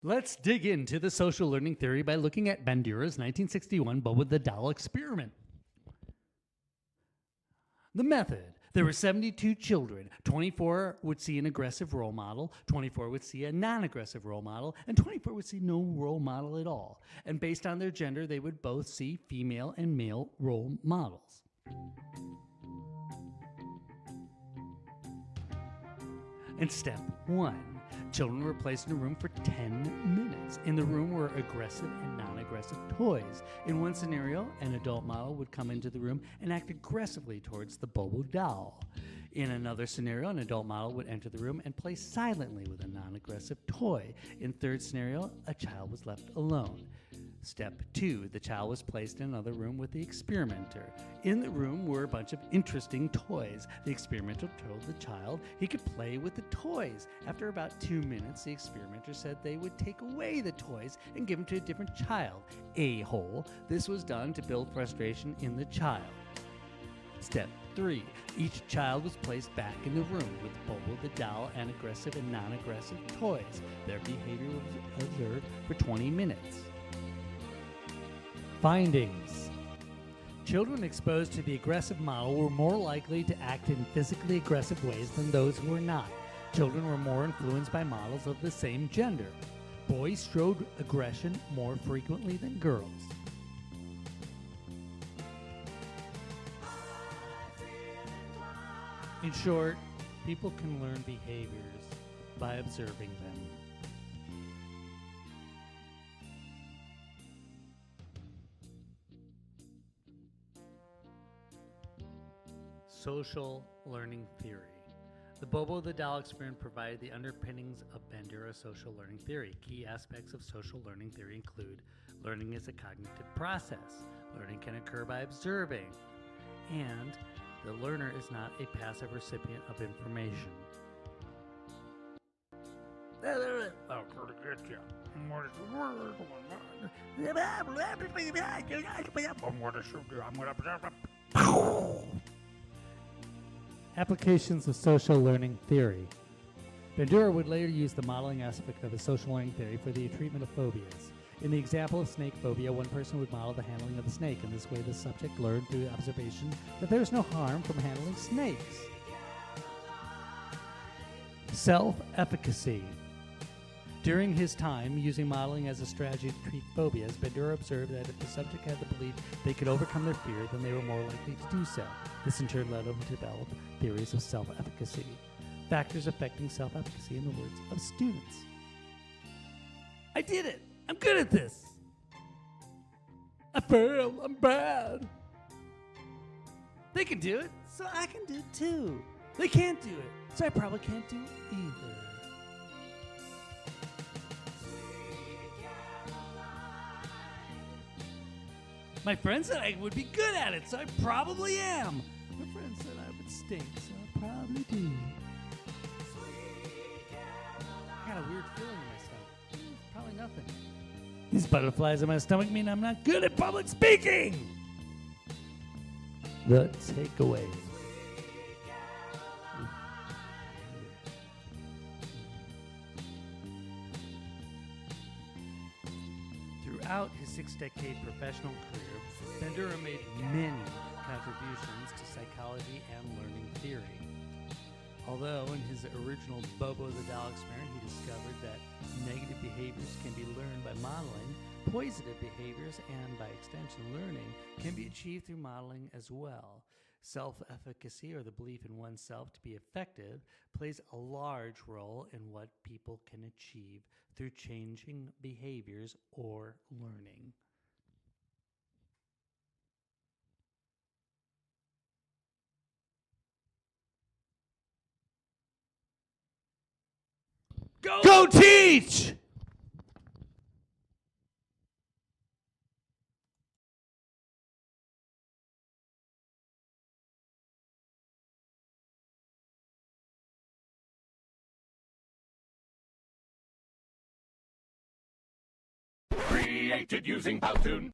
Let's dig into the social learning theory by looking at Bandura's 1961 Bobo the Doll experiment. The method. There were 72 children. 24 would see an aggressive role model, 24 would see a non-aggressive role model, and 24 would see no role model at all. And based on their gender, they would both see female and male role models. In step 1, children were placed in a room for 10 minutes. In the room were aggressive and non-aggressive toys. In one scenario, an adult model would come into the room and act aggressively towards the Bobo doll. In another scenario, an adult model would enter the room and play silently with a non-aggressive toy. In third scenario, a child was left alone. Step 2, the child was placed in another room with the experimenter. In the room were a bunch of interesting toys. The experimenter told the child he could play with the toys. After about 2 minutes, the experimenter said they would take away the toys and give them to a different child. A-hole. This was done to build frustration in the child. Step 3, each child was placed back in the room with Bobo the doll and aggressive and non-aggressive toys. Their behavior was observed for 20 minutes. Findings. Children exposed to the aggressive model were more likely to act in physically aggressive ways than those who were not. Children were more influenced by models of the same gender. Boys showed aggression more frequently than girls. In short, people can learn behaviors by observing them. Social learning theory. The Bobo the Doll experiment provided the underpinnings of Bandura's social learning theory. Key aspects of social learning theory include learning is a cognitive process. Learning can occur by observing. And the learner is not a passive recipient of information. I'll try to get you. I'm going to shoot you. I'm going to... Applications of social learning theory. Bandura would later use the modeling aspect of the social learning theory for the treatment of phobias. In the example of snake phobia, one person would model the handling of the snake. In this way, the subject learned through observation that there is no harm from handling snakes. Self-efficacy. During his time using modeling as a strategy to treat phobias, Bandura observed that if the subject had the belief they could overcome their fear, then they were more likely to do so. This in turn led them to develop theories of self-efficacy. Factors affecting self-efficacy in the words of students. I did it! I'm good at this! I failed! I'm bad! They can do it, so I can do it too. They can't do it, so I probably can't do it either. My friend said I would be good at it, so I probably am. My friend said I would stink, so I probably do. I got a weird feeling in my stomach. Probably nothing. These butterflies in my stomach mean I'm not good at public speaking. The takeaway. Throughout his 6-decade professional career, Bandura made many contributions to psychology and learning theory. Although in his original Bobo the Doll experiment, he discovered that negative behaviors can be learned by modeling, positive behaviors and, by extension, learning can be achieved through modeling as well. Self-efficacy, or the belief in oneself to be effective, plays a large role in what people can achieve through changing behaviors or learning. Go teach! Created using Powtoon.